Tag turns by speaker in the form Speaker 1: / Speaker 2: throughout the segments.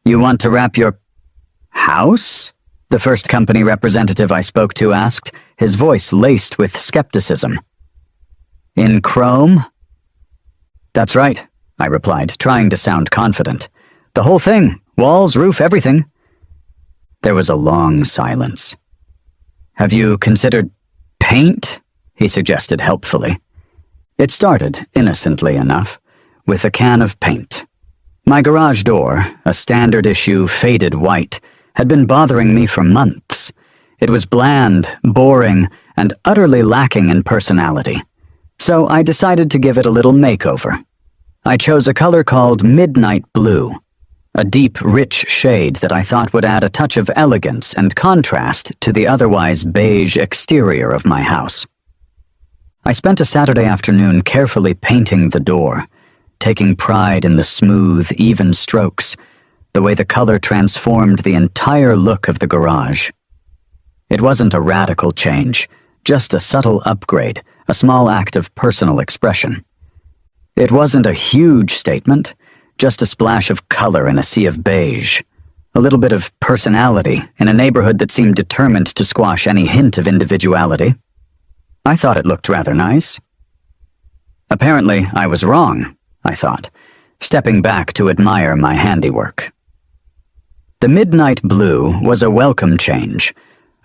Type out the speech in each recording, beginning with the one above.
Speaker 1: You want to wrap your house? The first company representative I spoke to asked, his voice laced with skepticism. In chrome? That's right, I replied, trying to sound confident. The whole thing, walls, roof, everything. There was a long silence. Have you considered paint? He suggested helpfully. It started, innocently enough, with a can of paint. My garage door, a standard-issue faded white, had been bothering me for months. It was bland, boring, and utterly lacking in personality. So I decided to give it a little makeover. I chose a color called Midnight Blue, a deep, rich shade that I thought would add a touch of elegance and contrast to the otherwise beige exterior of my house. I spent a Saturday afternoon carefully painting the door, taking pride in the smooth, even strokes, the way the color transformed the entire look of the garage. It wasn't a radical change, just a subtle upgrade, a small act of personal expression. It wasn't a huge statement, just a splash of color in a sea of beige, a little bit of personality in a neighborhood that seemed determined to squash any hint of individuality. I thought it looked rather nice. Apparently, I was wrong, I thought, stepping back to admire my handiwork. The Midnight Blue was a welcome change,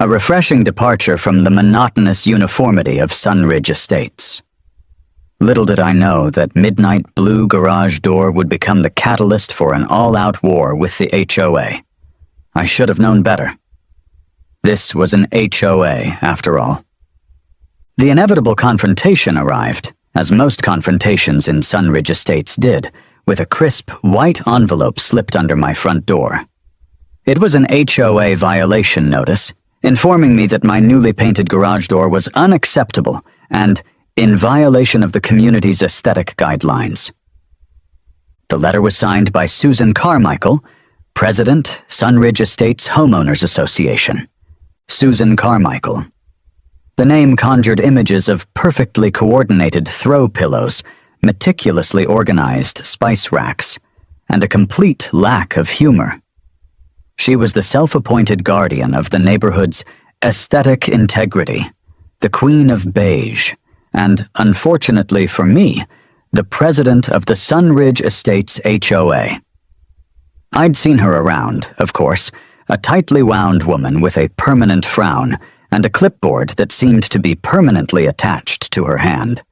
Speaker 1: a refreshing departure from the monotonous uniformity of Sunridge Estates. Little did I know that Midnight Blue garage door would become the catalyst for an all-out war with the HOA. I should have known better. This was an HOA, after all. The inevitable confrontation arrived, as most confrontations in Sunridge Estates did, with a crisp, white envelope slipped under my front door. It was an HOA violation notice, informing me that my newly painted garage door was unacceptable and in violation of the community's aesthetic guidelines. The letter was signed by Susan Carmichael, President, Sunridge Estates Homeowners Association. Susan Carmichael. The name conjured images of perfectly coordinated throw pillows, meticulously organized spice racks, and a complete lack of humor. She was the self-appointed guardian of the neighborhood's aesthetic integrity, the queen of beige, and, unfortunately for me, the president of the Sunridge Estates HOA. I'd seen her around, of course, a tightly wound woman with a permanent frown and a clipboard that seemed to be permanently attached to her hand.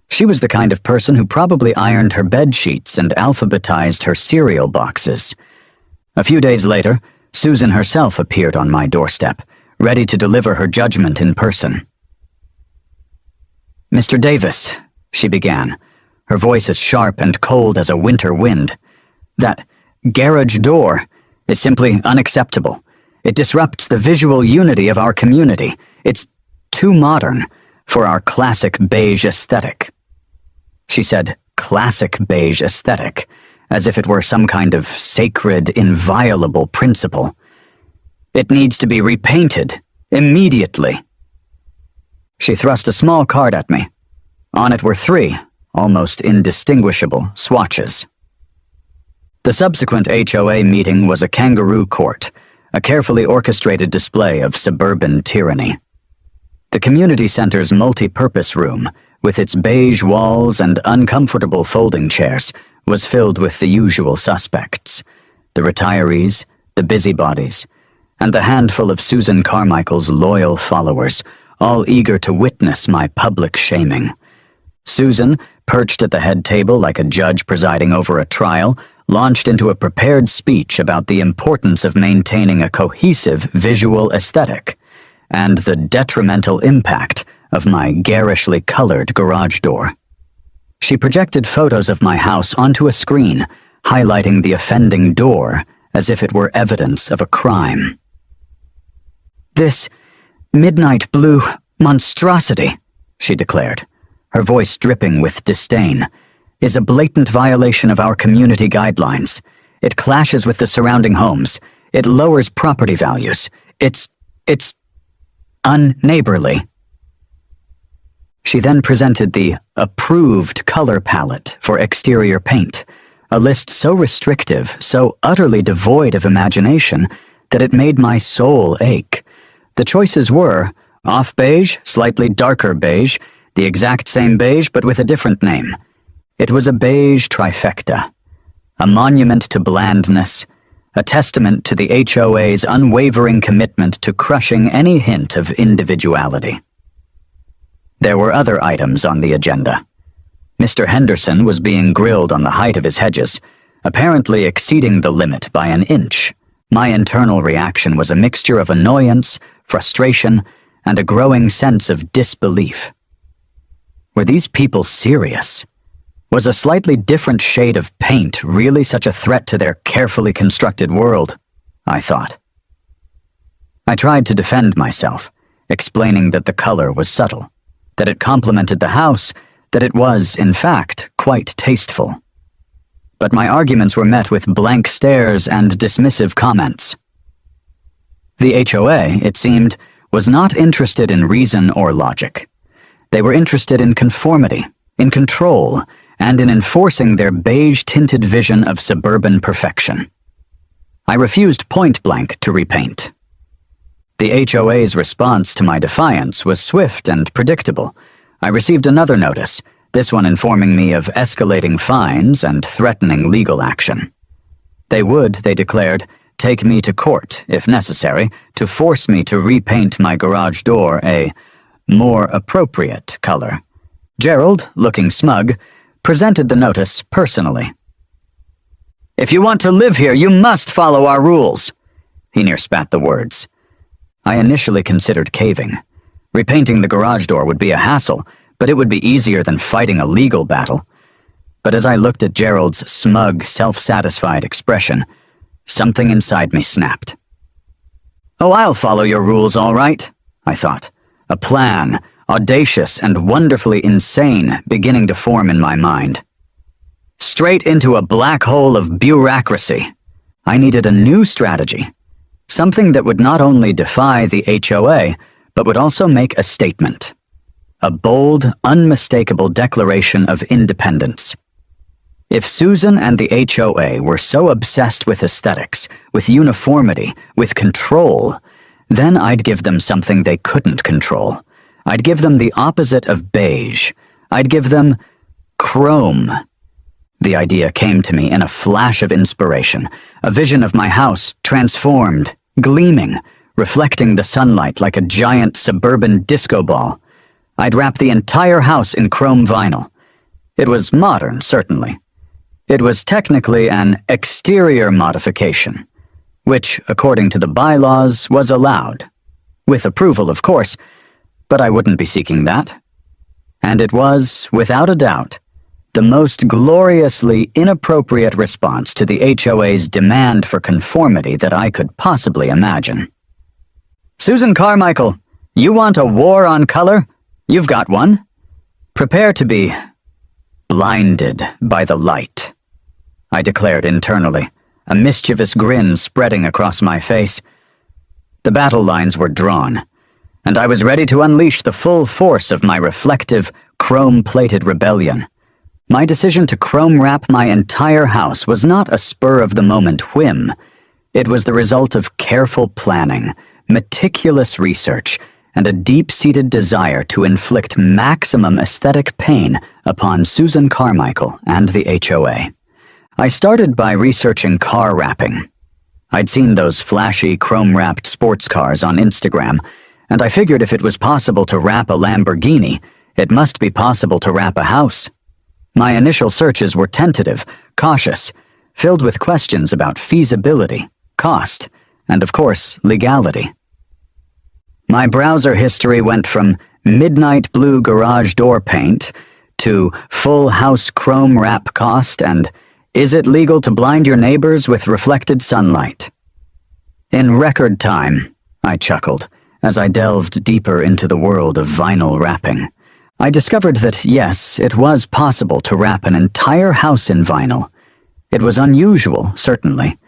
Speaker 1: She was the kind of person who probably ironed her bed sheets and alphabetized her cereal boxes. A few days later, Susan herself appeared on my doorstep, ready to deliver her judgment in person. Mr. Davis, she began, her voice as sharp and cold as a winter wind. That garage door is simply unacceptable. It disrupts the visual unity of our community. It's too modern for our classic beige aesthetic. She said classic beige aesthetic, as if it were some kind of sacred, inviolable principle. It needs to be repainted, immediately. She thrust a small card at me. On it were 3, almost indistinguishable, swatches. The subsequent HOA meeting was a kangaroo court, a carefully orchestrated display of suburban tyranny. The community center's multi-purpose room, with its beige walls and uncomfortable folding chairs, was filled with the usual suspects: the retirees, the busybodies, and the handful of Susan Carmichael's loyal followers, all eager to witness my public shaming. Susan, perched at the head table like a judge presiding over a trial, launched into a prepared speech about the importance of maintaining a cohesive visual aesthetic and the detrimental impact of my garishly colored garage door. She projected photos of my house onto a screen, highlighting the offending door as if it were evidence of a crime. "This midnight blue monstrosity," she declared, her voice dripping with disdain, "is a blatant violation of our community guidelines. It clashes with the surrounding homes. It lowers property values. It's unneighborly." She then presented the approved color palette for exterior paint, a list so restrictive, so utterly devoid of imagination, that it made my soul ache. The choices were off beige, slightly darker beige, the exact same beige but with a different name. It was a beige trifecta, a monument to blandness, a testament to the HOA's unwavering commitment to crushing any hint of individuality. There were other items on the agenda. Mr. Henderson was being grilled on the height of his hedges, apparently exceeding the limit by an inch. My internal reaction was a mixture of annoyance, frustration, and a growing sense of disbelief. Were these people serious? Was a slightly different shade of paint really such a threat to their carefully constructed world? I thought. I tried to defend myself, explaining that the color was subtle, that it complemented the house, that it was, in fact, quite tasteful. But my arguments were met with blank stares and dismissive comments. The HOA, it seemed, was not interested in reason or logic. They were interested in conformity, in control, and in enforcing their beige-tinted vision of suburban perfection. I refused point-blank to repaint. The HOA's response to my defiance was swift and predictable. I received another notice, this one informing me of escalating fines and threatening legal action. They would, they declared, take me to court, if necessary, to force me to repaint my garage door a more appropriate color. Gerald, looking smug, presented the notice personally. "If you want to live here, you must follow our rules." He near spat the words. I initially considered caving. Repainting the garage door would be a hassle, but it would be easier than fighting a legal battle. But as I looked at Gerald's smug, self-satisfied expression, something inside me snapped. "Oh, I'll follow your rules, all right," I thought. A plan, audacious and wonderfully insane, beginning to form in my mind. Straight into a black hole of bureaucracy. I needed a new strategy. Something that would not only defy the HOA, but would also make a statement. A bold, unmistakable declaration of independence. If Susan and the HOA were so obsessed with aesthetics, with uniformity, with control, then I'd give them something they couldn't control. I'd give them the opposite of beige. I'd give them chrome. The idea came to me in a flash of inspiration, a vision of my house transformed, gleaming, reflecting the sunlight like a giant suburban disco ball. I'd wrap the entire house in chrome vinyl. It was modern, certainly. It was technically an exterior modification, which, according to the bylaws, was allowed. With approval, of course, but I wouldn't be seeking that. And it was, without a doubt, the most gloriously inappropriate response to the HOA's demand for conformity that I could possibly imagine. "Susan Carmichael, you want a war on color? You've got one. Prepare to be blinded by the light," I declared internally, a mischievous grin spreading across my face. The battle lines were drawn, and I was ready to unleash the full force of my reflective, chrome-plated rebellion. My decision to chrome wrap my entire house was not a spur-of-the-moment whim. It was the result of careful planning, meticulous research, and a deep-seated desire to inflict maximum aesthetic pain upon Susan Carmichael and the HOA. I started by researching car wrapping. I'd seen those flashy, chrome-wrapped sports cars on Instagram, and I figured if it was possible to wrap a Lamborghini, it must be possible to wrap a house. My initial searches were tentative, cautious, filled with questions about feasibility, cost, and of course, legality. My browser history went from midnight blue garage door paint to full house chrome wrap cost and is it legal to blind your neighbors with reflected sunlight? In record time, I chuckled as I delved deeper into the world of vinyl wrapping. I discovered that, yes, it was possible to wrap an entire house in vinyl. It was unusual, certainly.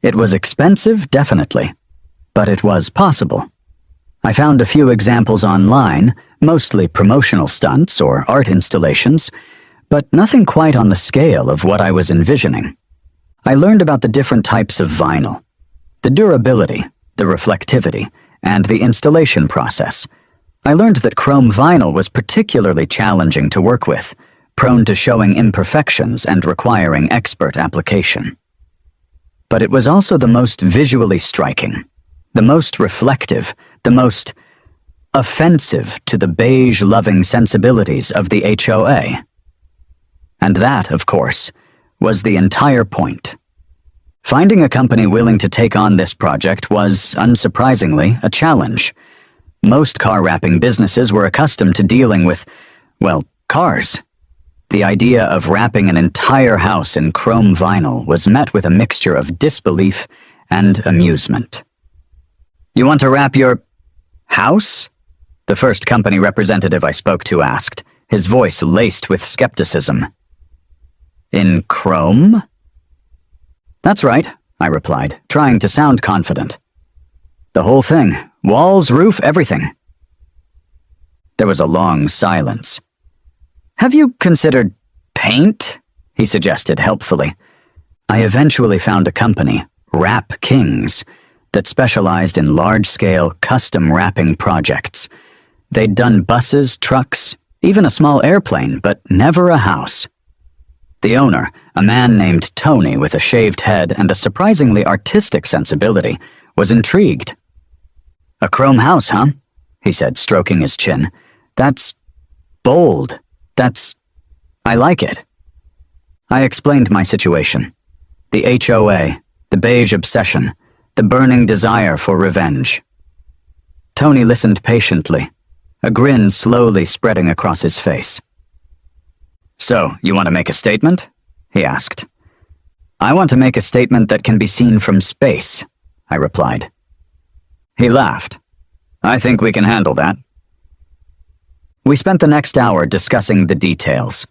Speaker 1: It was expensive, definitely. But it was possible. I found a few examples online, mostly promotional stunts or art installations, but nothing quite on the scale of what I was envisioning. I learned about the different types of vinyl, the durability, the reflectivity, and the installation process. I learned that chrome vinyl was particularly challenging to work with, prone to showing imperfections and requiring expert application. But it was also the most visually striking, the most reflective, the most offensive to the beige-loving sensibilities of the HOA. And that, of course, was the entire point. Finding a company willing to take on this project was, unsurprisingly, a challenge. Most car-wrapping businesses were accustomed to dealing with, well, cars. The idea of wrapping an entire house in chrome vinyl was met with a mixture of disbelief and amusement. "You want to wrap your house?" the first company representative I spoke to asked, his voice laced with skepticism. "In chrome?" "That's right," I replied, trying to sound confident. "The whole thing. Walls, roof, everything." There was a long silence. "Have you considered paint?" he suggested helpfully. I eventually found a company, Wrap Kings, that specialized in large-scale custom wrapping projects. They'd done buses, trucks, even a small airplane, but never a house. The owner, a man named Tony with a shaved head and a surprisingly artistic sensibility, was intrigued. "A chrome house, huh?" he said, stroking his chin. "That's bold. I like it." I explained my situation. The HOA, the beige obsession, the burning desire for revenge. Tony listened patiently, a grin slowly spreading across his face. "So, you want to make a statement?" he asked. "I want to make a statement that can be seen from space," I replied. He laughed. "I think we can handle that." We spent the next hour discussing the details.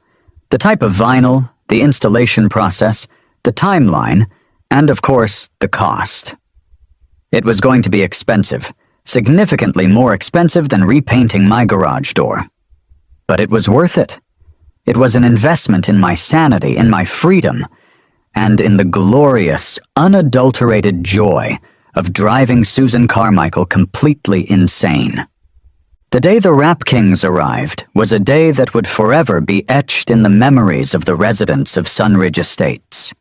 Speaker 1: The type of vinyl, the installation process, the timeline, and of course, the cost. It was going to be expensive, significantly more expensive than repainting my garage door. But it was worth it. It was an investment in my sanity, in my freedom, and in the glorious, unadulterated joy of driving Susan Carmichael completely insane. The day the Wrap Kings arrived was a day that would forever be etched in the memories of the residents of Sunridge Estates.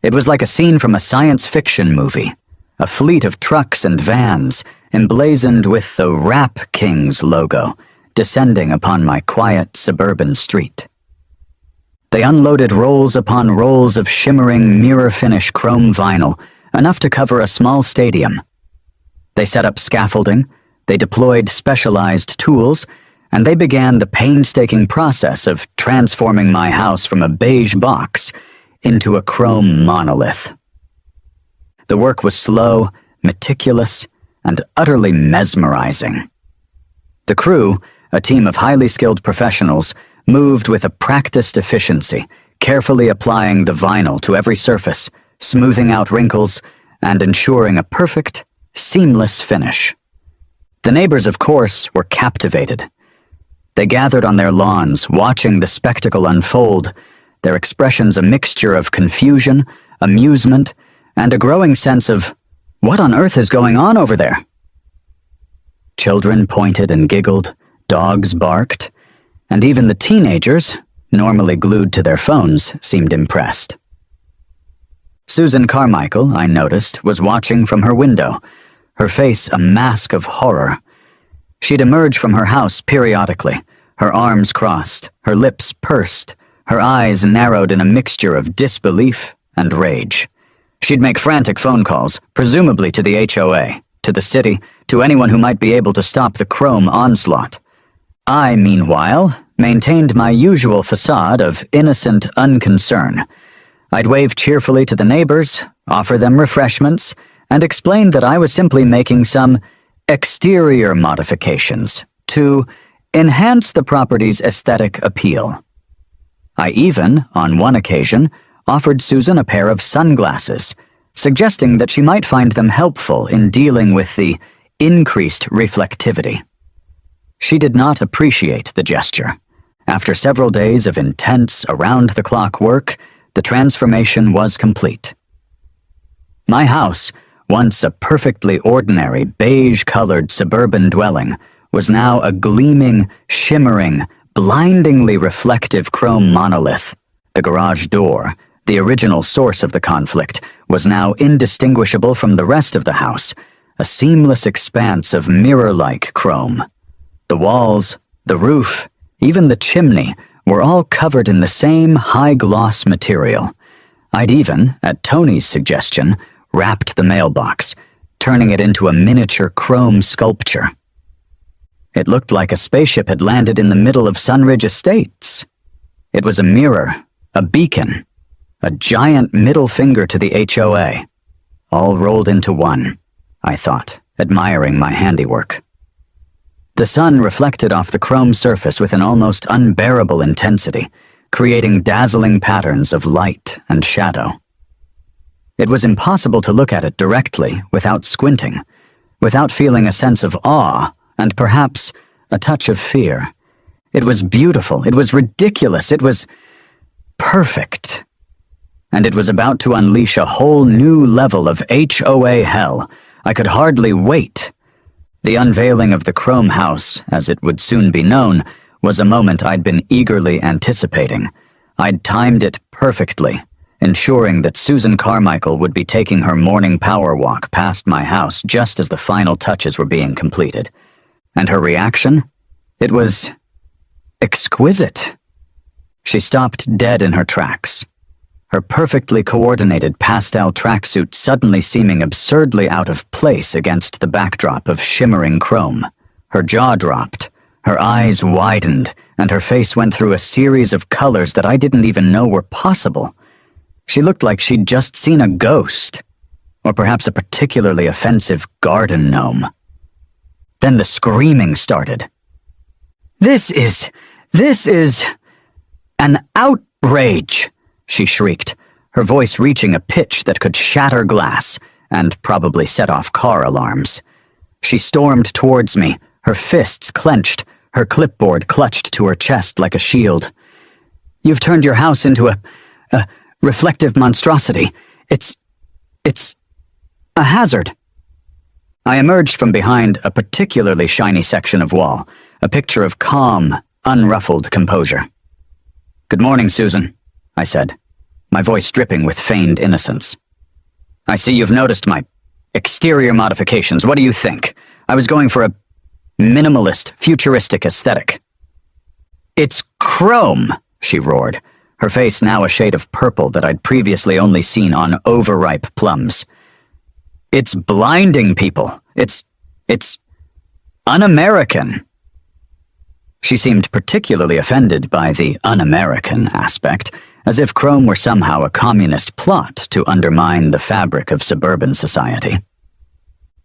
Speaker 1: It was like a scene from a science fiction movie, a fleet of trucks and vans emblazoned with the Wrap Kings logo descending upon my quiet suburban street. They unloaded rolls upon rolls of shimmering mirror-finish chrome vinyl, enough to cover a small stadium. They set up scaffolding, they deployed specialized tools, and they began the painstaking process of transforming my house from a beige box into a chrome monolith. The work was slow, meticulous, and utterly mesmerizing. The crew, a team of highly skilled professionals, moved with a practiced efficiency, carefully applying the vinyl to every surface, smoothing out wrinkles, and ensuring a perfect, seamless finish. The neighbors, of course, were captivated. They gathered on their lawns, watching the spectacle unfold, their expressions a mixture of confusion, amusement, and a growing sense of, "What on earth is going on over there?" Children pointed and giggled, dogs barked, and even the teenagers, normally glued to their phones, seemed impressed. Susan Carmichael, I noticed, was watching from her window, her face a mask of horror. She'd emerge from her house periodically, her arms crossed, her lips pursed, her eyes narrowed in a mixture of disbelief and rage. She'd make frantic phone calls, presumably to the HOA, to the city, to anyone who might be able to stop the chrome onslaught. I, meanwhile, maintained my usual facade of innocent unconcern. I'd wave cheerfully to the neighbors, offer them refreshments, and explain that I was simply making some exterior modifications to enhance the property's aesthetic appeal. I even, on one occasion, offered Susan a pair of sunglasses, suggesting that she might find them helpful in dealing with the increased reflectivity. She did not appreciate the gesture. After several days of intense, around-the-clock work, the transformation was complete. My house, once a perfectly ordinary beige-colored suburban dwelling, was now a gleaming, shimmering, blindingly reflective chrome monolith. The garage door, the original source of the conflict, was now indistinguishable from the rest of the house, a seamless expanse of mirror-like chrome. The walls, the roof, even the chimney were all covered in the same high-gloss material. I'd even, at Tony's suggestion, wrapped the mailbox, turning it into a miniature chrome sculpture. It looked like a spaceship had landed in the middle of Sunridge Estates. It was a mirror, a beacon, a giant middle finger to the HOA, all rolled into one, I thought, admiring my handiwork. The sun reflected off the chrome surface with an almost unbearable intensity, creating dazzling patterns of light and shadow. It was impossible to look at it directly without squinting, without feeling a sense of awe and perhaps a touch of fear. It was beautiful, it was ridiculous, it was perfect. And it was about to unleash a whole new level of HOA hell. I could hardly wait. The unveiling of the Chrome House, as it would soon be known, was a moment I'd been eagerly anticipating. I'd timed it perfectly, ensuring that Susan Carmichael would be taking her morning power walk past my house just as the final touches were being completed. And her reaction? It was exquisite. She stopped dead in her tracks, her perfectly coordinated pastel tracksuit suddenly seeming absurdly out of place against the backdrop of shimmering chrome. Her jaw dropped, her eyes widened, and her face went through a series of colors that I didn't even know were possible. She looked like she'd just seen a ghost, or perhaps a particularly offensive garden gnome. Then the screaming started. This is an outrage, she shrieked, her voice reaching a pitch that could shatter glass and probably set off car alarms. She stormed towards me, her fists clenched, her clipboard clutched to her chest like a shield. You've turned your house into a reflective monstrosity. It's a hazard. I emerged from behind a particularly shiny section of wall, a picture of calm, unruffled composure. Good morning, Susan, I said, my voice dripping with feigned innocence. I see you've noticed my exterior modifications. What do you think? I was going for a minimalist, futuristic aesthetic. It's chrome, she roared, her face now a shade of purple that I'd previously only seen on overripe plums. It's blinding people. It's un-American. She seemed particularly offended by the un-American aspect, as if chrome were somehow a communist plot to undermine the fabric of suburban society.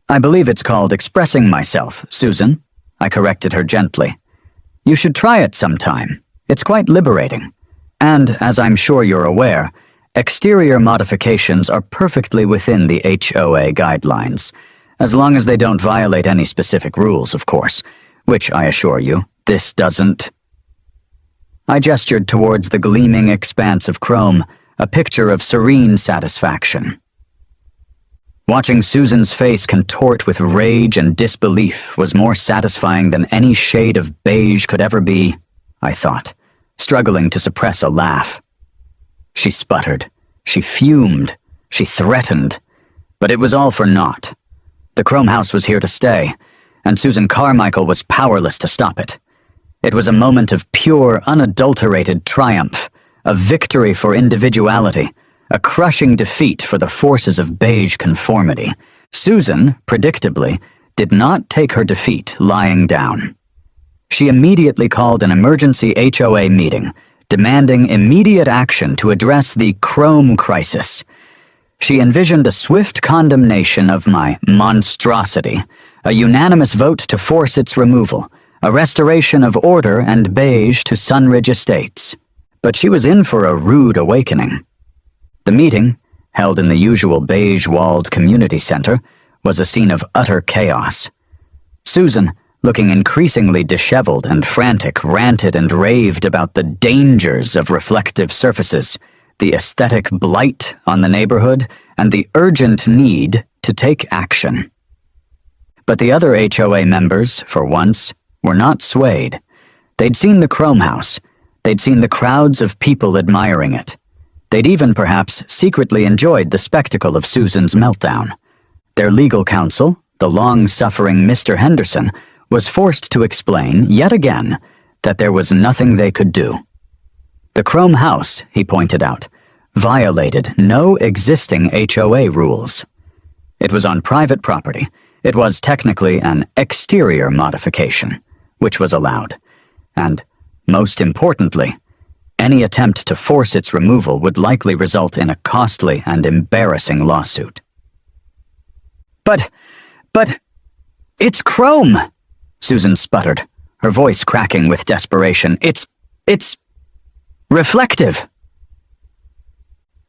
Speaker 1: I believe it's called expressing myself, Susan, I corrected her gently. You should try it sometime. It's quite liberating. And, as I'm sure you're aware, exterior modifications are perfectly within the HOA guidelines, as long as they don't violate any specific rules, of course, which I assure you, this doesn't. I gestured towards the gleaming expanse of chrome, a picture of serene satisfaction. Watching Susan's face contort with rage and disbelief was more satisfying than any shade of beige could ever be, I thought, struggling to suppress a laugh. She sputtered, she fumed, she threatened, but it was all for naught. The Chrome House was here to stay, and Susan Carmichael was powerless to stop it. It was a moment of pure, unadulterated triumph, a victory for individuality, a crushing defeat for the forces of beige conformity. Susan, predictably, did not take her defeat lying down. She immediately called an emergency HOA meeting, demanding immediate action to address the chrome crisis. She envisioned a swift condemnation of my monstrosity, a unanimous vote to force its removal, a restoration of order and beige to Sunridge Estates. But she was in for a rude awakening. The meeting, held in the usual beige-walled community center, was a scene of utter chaos. Susan, looking increasingly disheveled and frantic, ranted and raved about the dangers of reflective surfaces, the aesthetic blight on the neighborhood, and the urgent need to take action. But the other HOA members, for once, were not swayed. They'd seen the Chrome House. They'd seen the crowds of people admiring it. They'd even perhaps secretly enjoyed the spectacle of Susan's meltdown. Their legal counsel, the long-suffering Mr. Henderson, was forced to explain, yet again, that there was nothing they could do. The Chrome House, he pointed out, violated no existing HOA rules. It was on private property. It was technically an exterior modification, which was allowed. And, most importantly, any attempt to force its removal would likely result in a costly and embarrassing lawsuit. But, it's chrome, Susan sputtered, her voice cracking with desperation. It's reflective.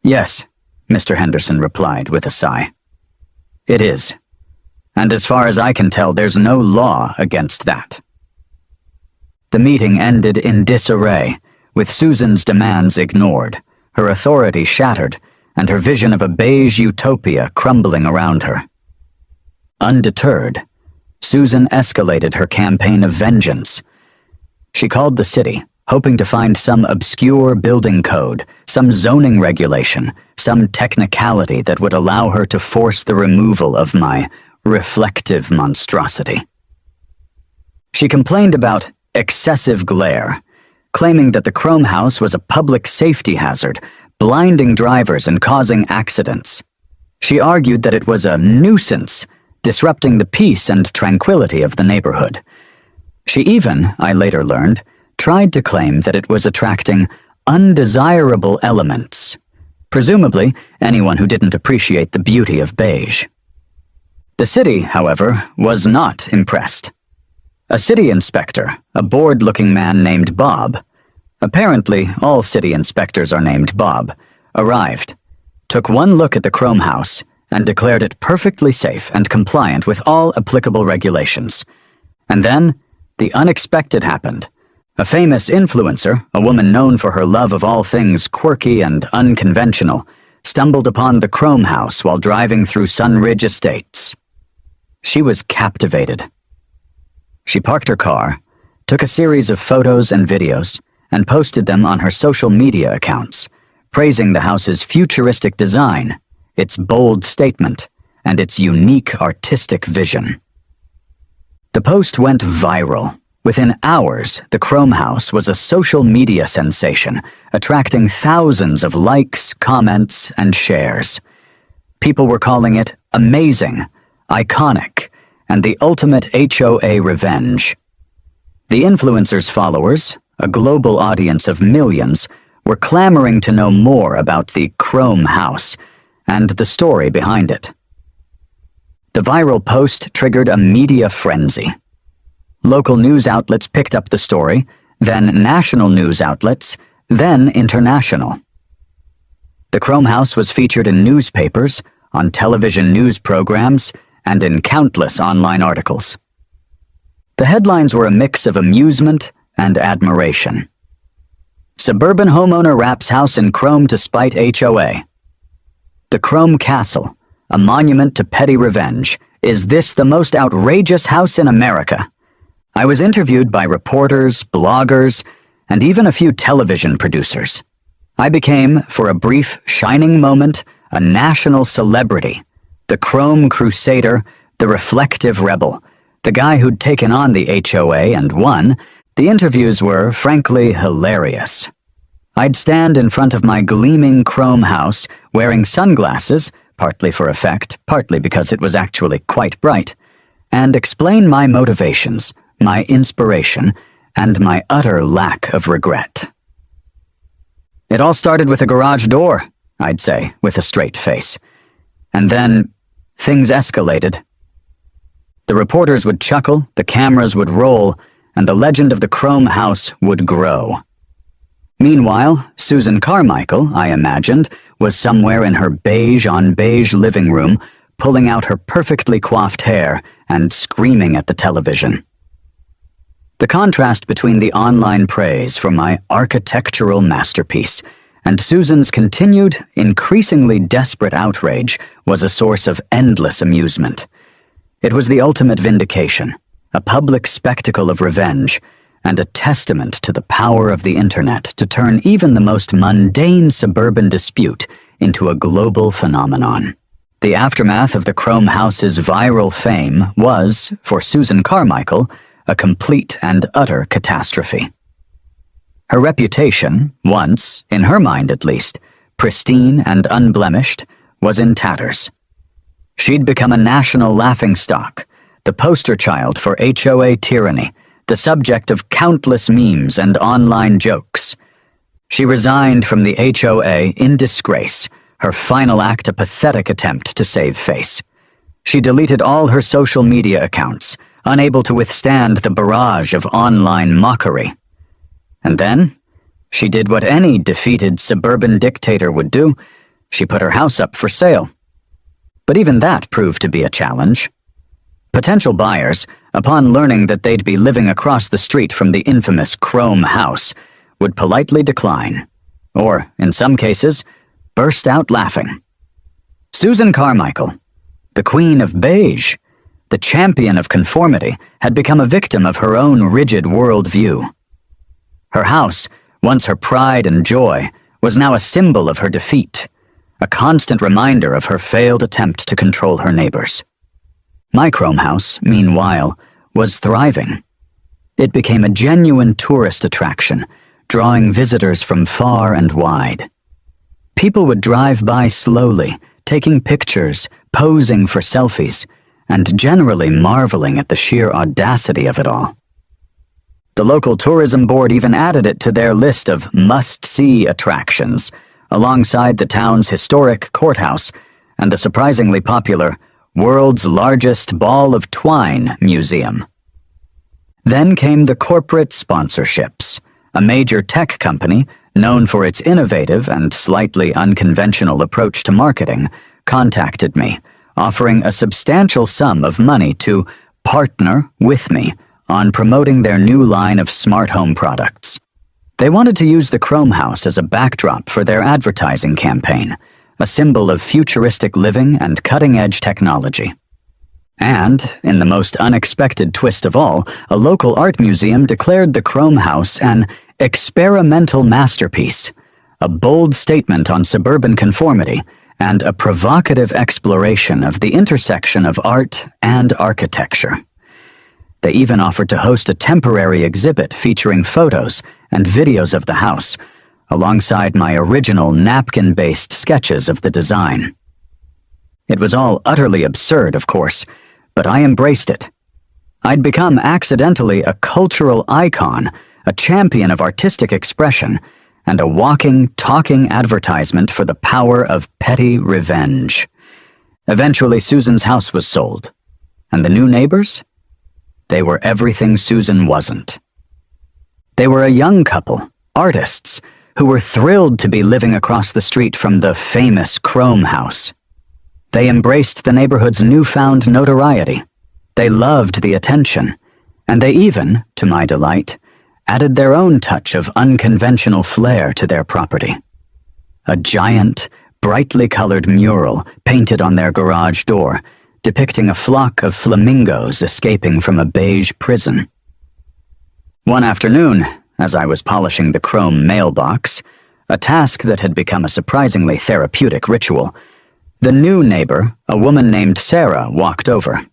Speaker 1: Yes, Mr. Henderson replied with a sigh. It is. And as far as I can tell, there's no law against that. The meeting ended in disarray, with Susan's demands ignored, her authority shattered, and her vision of a beige utopia crumbling around her. Undeterred, Susan escalated her campaign of vengeance. She called the city, hoping to find some obscure building code, some zoning regulation, some technicality that would allow her to force the removal of my reflective monstrosity. She complained about excessive glare, claiming that the Chrome House was a public safety hazard, blinding drivers and causing accidents. She argued that it was a nuisance, disrupting the peace and tranquility of the neighborhood. She even, I later learned, tried to claim that it was attracting undesirable elements, presumably anyone who didn't appreciate the beauty of beige. The city, however, was not impressed. A city inspector, a bored-looking man named Bob, apparently all city inspectors are named Bob, arrived, took one look at the Chrome House, and declared it perfectly safe and compliant with all applicable regulations. And then, the unexpected happened. A famous influencer, a woman known for her love of all things quirky and unconventional, stumbled upon the Chrome House while driving through Sunridge Estates. She was captivated. She parked her car, took a series of photos and videos, and posted them on her social media accounts, praising the house's futuristic design, its bold statement, and its unique artistic vision. The post went viral. Within hours, the Chrome House was a social media sensation, attracting thousands of likes, comments, and shares. People were calling it amazing, iconic, and the ultimate HOA revenge. The influencer's followers, a global audience of millions, were clamoring to know more about the Chrome House and the story behind it. The viral post triggered a media frenzy. Local news outlets picked up the story, then national news outlets, then international. The Chrome House was featured in newspapers, on television news programs, and in countless online articles. The headlines were a mix of amusement and admiration. Suburban homeowner wraps house in chrome to spite HOA. The Chrome Castle, a monument to petty revenge. Is this the most outrageous house in America? I was interviewed by reporters, bloggers, and even a few television producers. I became, for a brief, shining moment, a national celebrity. The Chrome Crusader, the reflective rebel, the guy who'd taken on the HOA and won. The interviews were, frankly, hilarious. I'd stand in front of my gleaming Chrome House, wearing sunglasses, partly for effect, partly because it was actually quite bright, and explain my motivations, my inspiration, and my utter lack of regret. It all started with a garage door, I'd say, with a straight face. And then, things escalated. The reporters would chuckle, the cameras would roll, and the legend of the Chrome House would grow. Meanwhile, Susan Carmichael, I imagined, was somewhere in her beige-on-beige living room, pulling out her perfectly coiffed hair and screaming at the television. The contrast between the online praise for my architectural masterpiece and Susan's continued, increasingly desperate outrage was a source of endless amusement. It was the ultimate vindication, a public spectacle of revenge, and a testament to the power of the internet to turn even the most mundane suburban dispute into a global phenomenon. The aftermath of the Crome House's viral fame was, for Susan Carmichael, a complete and utter catastrophe. Her reputation, once, in her mind at least, pristine and unblemished, was in tatters. She'd become a national laughingstock, the poster child for HOA tyranny, the subject of countless memes and online jokes. She resigned from the HOA in disgrace, her final act a pathetic attempt to save face. She deleted all her social media accounts, unable to withstand the barrage of online mockery. And then, she did what any defeated suburban dictator would do. She put her house up for sale. But even that proved to be a challenge. Potential buyers, upon learning that they'd be living across the street from the infamous Crome House, would politely decline, or, in some cases, burst out laughing. Susan Carmichael, the queen of beige, the champion of conformity, had become a victim of her own rigid worldview. Her house, once her pride and joy, was now a symbol of her defeat, a constant reminder of her failed attempt to control her neighbors. My Crome House, meanwhile, was thriving. It became a genuine tourist attraction, drawing visitors from far and wide. People would drive by slowly, taking pictures, posing for selfies, and generally marveling at the sheer audacity of it all. The local tourism board even added it to their list of must-see attractions, alongside the town's historic courthouse and the surprisingly popular World's Largest Ball of Twine Museum. Then came the corporate sponsorships. A major tech company, known for its innovative and slightly unconventional approach to marketing, contacted me, offering a substantial sum of money to partner with me on promoting their new line of smart home products. They wanted to use the Crome House as a backdrop for their advertising campaign, a symbol of futuristic living and cutting-edge technology. And, in the most unexpected twist of all, a local art museum declared the Crome House an experimental masterpiece, a bold statement on suburban conformity, and a provocative exploration of the intersection of art and architecture. They even offered to host a temporary exhibit featuring photos and videos of the house, alongside my original napkin-based sketches of the design. It was all utterly absurd, of course, but I embraced it. I'd become accidentally a cultural icon, a champion of artistic expression, and a walking, talking advertisement for the power of petty revenge. Eventually, Susan's house was sold. And the new neighbors? They were everything Susan wasn't. They were a young couple, artists, who were thrilled to be living across the street from the famous Crome House. They embraced the neighborhood's newfound notoriety. They loved the attention, and they even, to my delight, added their own touch of unconventional flair to their property. A giant, brightly colored mural painted on their garage door, depicting a flock of flamingos escaping from a beige prison. One afternoon, as I was polishing the chrome mailbox, a task that had become a surprisingly therapeutic ritual, the new neighbor, a woman named Sarah, walked over.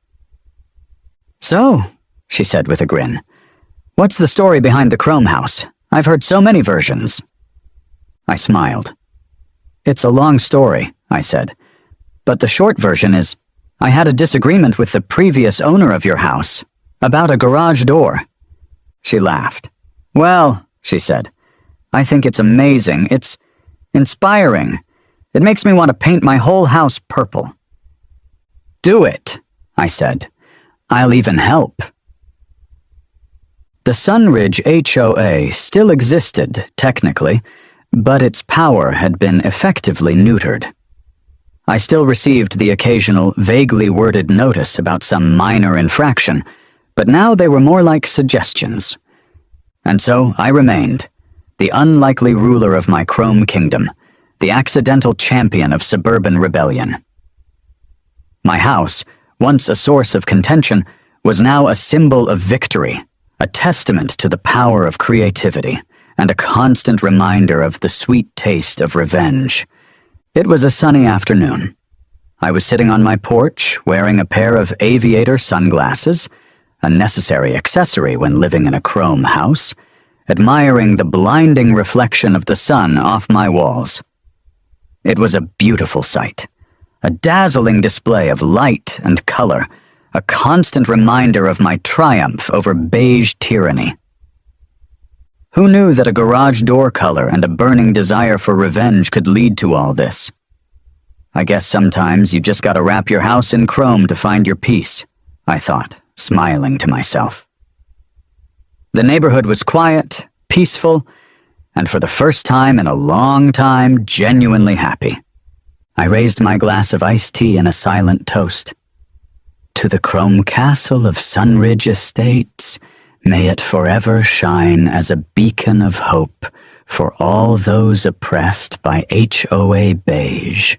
Speaker 1: "So," she said with a grin, "what's the story behind the Crome House? I've heard so many versions." I smiled. "It's a long story," I said, "but the short version is, I had a disagreement with the previous owner of your house, about a garage door." She laughed. "Well," she said, "I think it's amazing. It's inspiring. It makes me want to paint my whole house purple." "Do it," I said. "I'll even help." The Sunridge HOA still existed, technically, but its power had been effectively neutered. I still received the occasional vaguely worded notice about some minor infraction, but now they were more like suggestions. And so I remained, the unlikely ruler of my chrome kingdom, the accidental champion of suburban rebellion. My house, once a source of contention, was now a symbol of victory, a testament to the power of creativity, and a constant reminder of the sweet taste of revenge. It was a sunny afternoon. I was sitting on my porch, wearing a pair of aviator sunglasses, a necessary accessory when living in a chrome house, admiring the blinding reflection of the sun off my walls. It was a beautiful sight, a dazzling display of light and color, a constant reminder of my triumph over beige tyranny. Who knew that a garage door color and a burning desire for revenge could lead to all this? I guess sometimes you just gotta wrap your house in chrome to find your peace, I thought, smiling to myself. The neighborhood was quiet, peaceful, and for the first time in a long time, genuinely happy. I raised my glass of iced tea in a silent toast. To the chrome castle of Sunridge Estates, may it forever shine as a beacon of hope for all those oppressed by HOA beige.